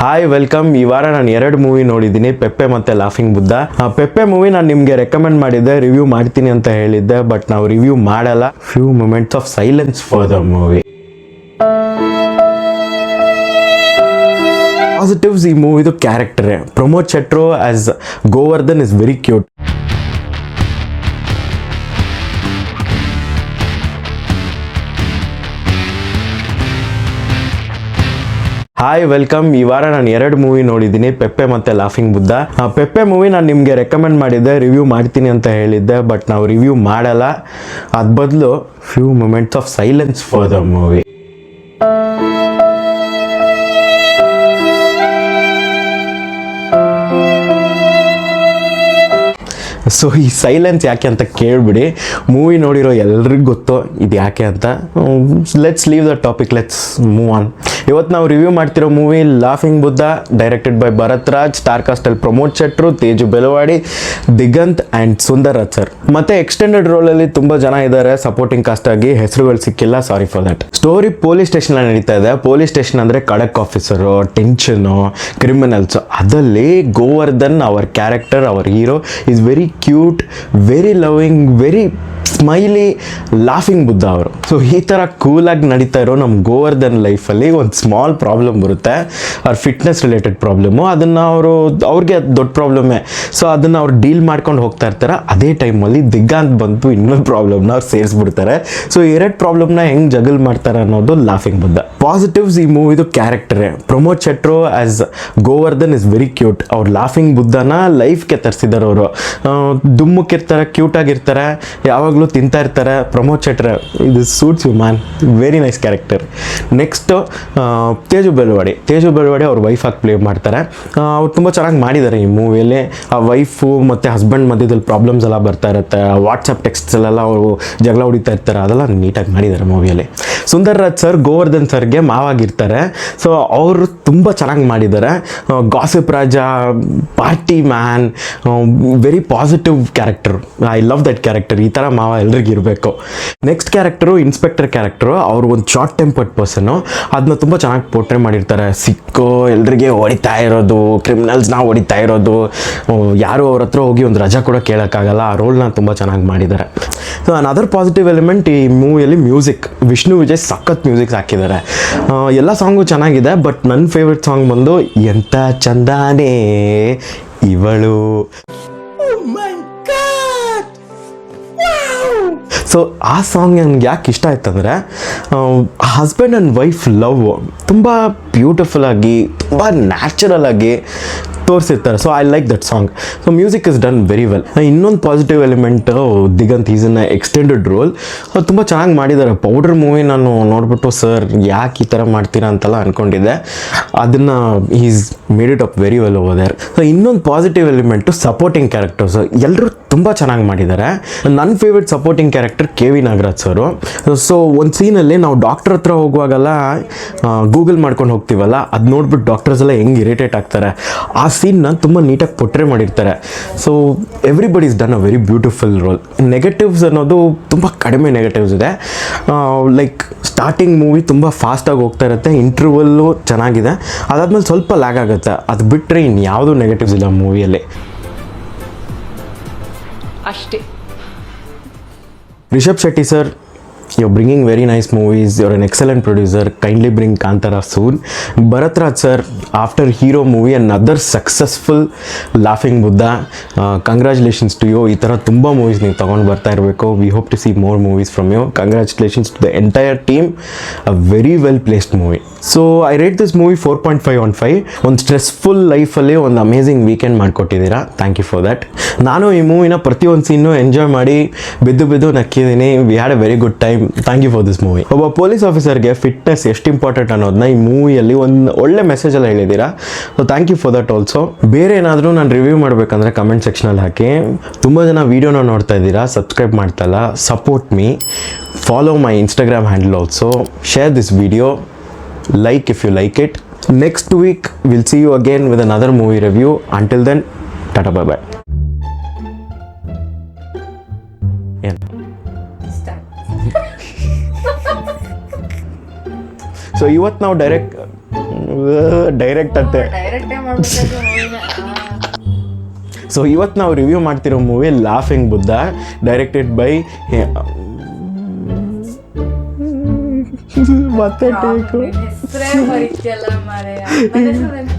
Hi welcome. ಈ ವಾರ ನಾನು 2 ಮೂವಿ ನೋಡಿದ್ದೀನಿ, ಪೆಪ್ಪೆ ಮತ್ತು ಲಾಫಿಂಗ್ ಬುದ್ಧ. ಪೆಪ್ಪೆ ಮೂವಿ ನಾನು ನಿಮಗೆ ರೆಕಮೆಂಡ್ ಮಾಡಿದ್ದೆ, ರಿವ್ಯೂ ಮಾಡ್ತೀನಿ ಅಂತ ಹೇಳಿದ್ದೆ, ಬಟ್ ನಾವು ರಿವ್ಯೂ ಮಾಡಲ್ಲ. Few moments of silence for the movie. Positives ಈ ಮೂವಿದು ಕ್ಯಾರೆಕ್ಟರ್. ಪ್ರಮೋದ್ ಶೆಟ್ರು as Govardhan is very cute. Hi welcome. ಈ ವಾರ ನಾನು 2 ಮೂವಿ ನೋಡಿದ್ದೀನಿ, ಪೆಪ್ಪೆ ಮತ್ತು ಲಾಫಿಂಗ್ ಬುದ್ಧ. ಪೆಪ್ಪೆ ಮೂವಿ ನಾನು ನಿಮಗೆ ರೆಕಮೆಂಡ್ ಮಾಡಿದ್ದೆ, ರಿವ್ಯೂ ಮಾಡ್ತೀನಿ ಅಂತ ಹೇಳಿದ್ದೆ, ಬಟ್ ನಾವು ರಿವ್ಯೂ ಮಾಡಲ್ಲ. ಅದ್ ಬದಲು few moments of silence for the movie. So ಈ ಸೈಲೆನ್ಸ್ ಯಾಕೆ ಅಂತ ಕೇಳಿಬಿಡಿ, ಮೂವಿ ನೋಡಿರೋ ಎಲ್ರಿಗೂ ಗೊತ್ತು ಇದು ಯಾಕೆ ಅಂತ. Let's leave the topic, let's move on. ಇವತ್ತು ನಾವು ರಿವ್ಯೂ ಮಾಡ್ತಿರೋ movie laughing Buddha, directed by Bharat Raj. Star ಕಾಸ್ಟಲ್ಲಿ ಪ್ರಮೋದ್ ಶೆಟ್ರು, ತೇಜು ಬೆಳವಾಡಿ, ದಿಗಂತ್ ಆ್ಯಂಡ್ ಸುಂದರ್ ರಾಜ್ ಸರ್. ಮತ್ತೆ ಎಕ್ಸ್ಟೆಂಡೆಡ್ ರೋಲಲ್ಲಿ ತುಂಬ ಜನ ಇದ್ದಾರೆ ಸಪೋರ್ಟಿಂಗ್ ಕಾಸ್ಟ್ ಆಗಿ, ಹೆಸರುಗಳು ಸಿಕ್ಕಿಲ್ಲ, sorry for that. Story police station ನಡೀತಾ ಇದೆ. ಪೊಲೀಸ್ ಸ್ಟೇಷನ್ ಅಂದರೆ ಖಡಕ್ ಆಫೀಸರು, ಟೆನ್ಷನು, ಕ್ರಿಮಿನಲ್ಸು. ಅದರಲ್ಲಿ ಗೋವರ್ಧನ್ ಅವರ್ ಕ್ಯಾರೆಕ್ಟರ್, ಅವರ್ hero is very cute, very loving, very smiley, laughing Buddha ಅವರು. ಸೊ ಈ ಥರ ಕೂಲಾಗಿ ನಡೀತಾ ಇರೋ ನಮ್ಮ ಗೋವರ್ಧನ್ ಲೈಫಲ್ಲಿ ಒಂದು ಸ್ಮಾಲ್ ಪ್ರಾಬ್ಲಮ್ ಬರುತ್ತೆ, ಅವ್ರ ಫಿಟ್ನೆಸ್ ರಿಲೇಟೆಡ್ ಪ್ರಾಬ್ಲಮ್ಮು. ಅದನ್ನು ಅವ್ರಿಗೆ ದೊಡ್ಡ ಪ್ರಾಬ್ಲಮ್ಮೇ. ಸೊ ಅದನ್ನು ಅವ್ರು ಡೀಲ್ ಮಾಡ್ಕೊಂಡು ಹೋಗ್ತಾ ಇರ್ತಾರೆ. ಅದೇ ಟೈಮಲ್ಲಿ ದಿಗಂತ್ ಬಂತು ಇನ್ನೊಂದು ಪ್ರಾಬ್ಲಮ್ನ ಅವ್ರು ಸೇರಿಸ್ಬಿಡ್ತಾರೆ. ಸೊ 2 ಪ್ರಾಬ್ಲಮ್ನ ಹೆಂಗೆ ಜಗಲ್ ಮಾಡ್ತಾರೆ ಅನ್ನೋದು ಲಾಫಿಂಗ್ ಬುದ್ಧ. ಪಾಸಿಟಿವ್ಸ್ ಈ ಮೂವಿದು ಕ್ಯಾರೆಕ್ಟರ್. ಪ್ರಮೋದ್ ಶೆಟ್ರು as Govardhan is very cute. ಅವ್ರು ಲಾಫಿಂಗ್ ಬುದ್ಧನ ಲೈಫ್ಗೆ ತರಿಸಿದ್ದಾರೆ. ಅವರು ದುಮ್ಮಕ್ಕಿರ್ತಾರೆ, ಕ್ಯೂಟಾಗಿರ್ತಾರೆ, ಯಾವಾಗಲೂ ತಿಂತಾ ಇರ್ತಾರೆ. ಪ್ರಮೋದ್ ಶೆಟ್ರೆ, ಇದು suits you man, very nice character. Next Teju Belawadi ಅವ್ರ ವೈಫಾಗಿ ಪ್ಲೇ ಮಾಡ್ತಾರೆ. ಅವ್ರು ತುಂಬ ಚೆನ್ನಾಗಿ ಮಾಡಿದ್ದಾರೆ ಈ ಮೂವಿಯಲ್ಲಿ. ಆ ವೈಫು ಮತ್ತು ಹಸ್ಬೆಂಡ್ ಮಧ್ಯದಲ್ಲಿ ಪ್ರಾಬ್ಲಮ್ಸ್ ಎಲ್ಲ ಬರ್ತಾ ಇರುತ್ತೆ, ವಾಟ್ಸಪ್ ಟೆಕ್ಸ್ಟ್ಸಲ್ಲೆಲ್ಲ ಅವರು ಜಗಳ ಹೊಡಿತಾ ಇರ್ತಾರೆ, ಅದೆಲ್ಲ ನೀಟಾಗಿ ಮಾಡಿದ್ದಾರೆ ಮೂವಿಯಲ್ಲಿ. ಸುಂದರ್ ರಾಜ್ ಸರ್ ಗೋವರ್ಧನ್ ಸರ್ಗೆ ಮಾವಾಗಿರ್ತಾರೆ. ಸೊ ಅವರು ತುಂಬ ಚೆನ್ನಾಗಿ ಮಾಡಿದ್ದಾರೆ. Gossip Raja, party man, very positive character. I love that character. ಈ ಥರ ಮಾವ ಎಲ್ರಿಗೂ ಇರಬೇಕು. Next character inspector character. ಅವರು ಒಂದು ಶಾರ್ಟ್ ಟೆಂಪರ್ಡ್ ಪರ್ಸನ್ನು, ಅದನ್ನ ತುಂಬ ಚೆನ್ನಾಗಿ ಪೋರ್ಟ್ರೇ ಮಾಡಿರ್ತಾರೆ. ಸಿಕ್ಕು ಎಲ್ರಿಗೆ ಹೊಡಿತಾ ಇರೋದು, ಕ್ರಿಮಿನಲ್ಸ್ನ ಹೊಡಿತಾ ಇರೋದು, ಯಾರು ಅವ್ರ ಹತ್ರ ಹೋಗಿ ಒಂದು ರಜಾ ಕೂಡ ಕೇಳೋಕ್ಕಾಗಲ್ಲ. ಆ ರೋಲ್ನ ತುಂಬ ಚೆನ್ನಾಗಿ ಮಾಡಿದ್ದಾರೆ. ಸೊ ಅನದರ್ ಪಾಸಿಟಿವ್ ಎಲಿಮೆಂಟ್ ಈ ಮೂವಿಯಲ್ಲಿ ಮ್ಯೂಸಿಕ್. ವಿಷ್ಣು ವಿಜಯ್ ಸಖತ್ ಮ್ಯೂಸಿಕ್ ಹಾಕಿದ್ದಾರೆ. ಎಲ್ಲ ಸಾಂಗು ಚೆನ್ನಾಗಿದೆ, ಬಟ್ ನನ್ನ ಫೇವ್ರೆಟ್ ಸಾಂಗ್ ಬಂದು ಎಂಥ ಚಂದಾನೇ ಇವಳು. ಸೊ ಆ ಸಾಂಗ್ ನನಗೆ ಯಾಕೆ ಇಷ್ಟ ಆಯ್ತಂದರೆ, ಹಸ್ಬೆಂಡ್ ಆ್ಯಂಡ್ ವೈಫ್ ಲವ್ ತುಂಬ ಬ್ಯೂಟಿಫುಲ್ ಆಗಿ, ತುಂಬ ನ್ಯಾಚುರಲ್ ಆಗಿ ತೋರಿಸಿರ್ತಾರೆ. So I like that song. So music is done very well. ಇನ್ನೊಂದು positive element, Diganth is in extended role. ಅದು ತುಂಬ ಚೆನ್ನಾಗಿ ಮಾಡಿದ್ದಾರೆ. ಪೌಡರ್ ಮೂವಿ ನಾನು ನೋಡ್ಬಿಟ್ಟು ಸರ್ ಯಾಕೆ ಈ ಥರ ಮಾಡ್ತೀರಾ ಅಂತೆಲ್ಲ ಅಂದ್ಕೊಂಡಿದ್ದೆ. ಅದನ್ನು is made it up very well over there. So ಇನ್ನೊಂದು ಪಾಸಿಟಿವ್ ಎಲಿಮೆಂಟು ಸಪೋರ್ಟಿಂಗ್ ಕ್ಯಾರೆಕ್ಟರ್ಸು ಎಲ್ಲರೂ ತುಂಬ ಚೆನ್ನಾಗಿ ಮಾಡಿದ್ದಾರೆ. ನನ್ನ favourite supporting character KV Nagaraj sir. So ಒಂದು ಸೀನಲ್ಲಿ ನಾವು ಡಾಕ್ಟರ್ ಹತ್ರ ಹೋಗುವಾಗೆಲ್ಲ ಗೂಗಲ್ ಮಾಡ್ಕೊಂಡು ಹೋಗ್ತೀವಲ್ಲ, ಅದು ನೋಡ್ಬಿಟ್ಟು ಡಾಕ್ಟರ್ಸ್ ಎಲ್ಲ ಹೆಂಗೆ ಇರಿಟೇಟ್ ಆಗ್ತಾರೆ, ಆ ಸೀನ್ನ ತುಂಬ ನೀಟಾಗಿ ಪೋರ್ಟ್ರೇ ಮಾಡಿರ್ತಾರೆ. So everybody is done a very beautiful role. Negatives ಅನ್ನೋದು ತುಂಬ ಕಡಿಮೆ ನೆಗೆಟಿವ್ಸ್ ಇದೆ. ಲೈಕ್ ಸ್ಟಾರ್ಟಿಂಗ್ ಮೂವಿ ತುಂಬ ಫಾಸ್ಟಾಗಿ ಹೋಗ್ತಾ ಇರುತ್ತೆ, ಇಂಟರ್ವಲ್ಲು ಚೆನ್ನಾಗಿದೆ, ಅದಾದ್ಮೇಲೆ ಸ್ವಲ್ಪ ಲ್ಯಾಗ್ ಆಗುತ್ತೆ. ಅದು ಬಿಟ್ಟರೆ ಇನ್ಯಾವುದೂ ನೆಗೆಟಿವ್ಸ್ ಇಲ್ಲ ಮೂವಿಯಲ್ಲಿ ಅಷ್ಟೇ. Rishab Shetty sir, you're bringing very nice movies, you're an excellent producer, kindly bring Kantara soon. Bharat Raj sir, after Hero movie another successful Laughing Buddha, congratulations to you. ಈ ಥರ ತುಂಬ ಮೂವೀಸ್ ನೀವು ತೊಗೊಂಡು ಬರ್ತಾ ಇರಬೇಕು. We hope to see more movies from you. Congratulations to the entire team. A very well placed movie. So I rate this movie 4.5 on 5. ಒಂದು stressful ಲೈಫಲ್ಲಿ ಒಂದು ಅಮೇಝಿಂಗ್ ವೀಕೆಂಡ್ ಮಾಡಿಕೊಟ್ಟಿದ್ದೀರಾ, ಥ್ಯಾಂಕ್ ಯು ಫಾರ್ ದ್ಯಾಟ್. ನಾನು ಈ ಮೂವಿನ ಪ್ರತಿಯೊಂದು scene enjoy ಮಾಡಿ ಬಿದ್ದು ನಕ್ಕಿದ್ದೀನಿ. We had a very good time. Thank you for this movie. ಒಬ್ಬ ಪೊಲೀಸ್ ಆಫೀಸರ್ಗೆ ಫಿಟ್ನೆಸ್ ಎಷ್ಟು ಇಂಪಾರ್ಟೆಂಟ್ ಅನ್ನೋದನ್ನ ಈ ಮೂವಿಯಲ್ಲಿ ಒಂದು ಒಳ್ಳೆ ಮೆಸೇಜ್ ಎಲ್ಲ ಹೇಳಿದ್ದೀರಾ. So thank you for that also. ಬೇರೆ ಏನಾದರೂ ನಾನು ರಿವ್ಯೂ ಮಾಡಬೇಕಂದ್ರೆ ಕಮೆಂಟ್ ಸೆಕ್ಷನಲ್ಲಿ ಹಾಕಿ. ತುಂಬ ಜನ ವೀಡಿಯೋನ ನೋಡ್ತಾ ಇದ್ದೀರಾ, ಸಬ್ಸ್ಕ್ರೈಬ್ ಮಾಡ್ತಾಯಿಲ್ಲ. Support me, follow my Instagram handle also, share this video, like if you like it. Next week we'll see you again with another movie review. Until then, tata bye bye. So ಇವತ್ತು ನಾವು direct direct ಅಂತೆ. ಡೈರೆಕ್ಟೇ ಮಾಡ್ಬಿಟ್ಟು ಮೂವಿನ. So ಇವತ್ತು ನಾವು review ಮಾಡ್ತಿರೋ movie laughing Buddha, directed by ಮತ್ತೆ take ಹೆಸರೇ ಬರೀತಿಯಲ್ಲ ಮಾರಾಯ. ನನ್ನ ಹೆಸರು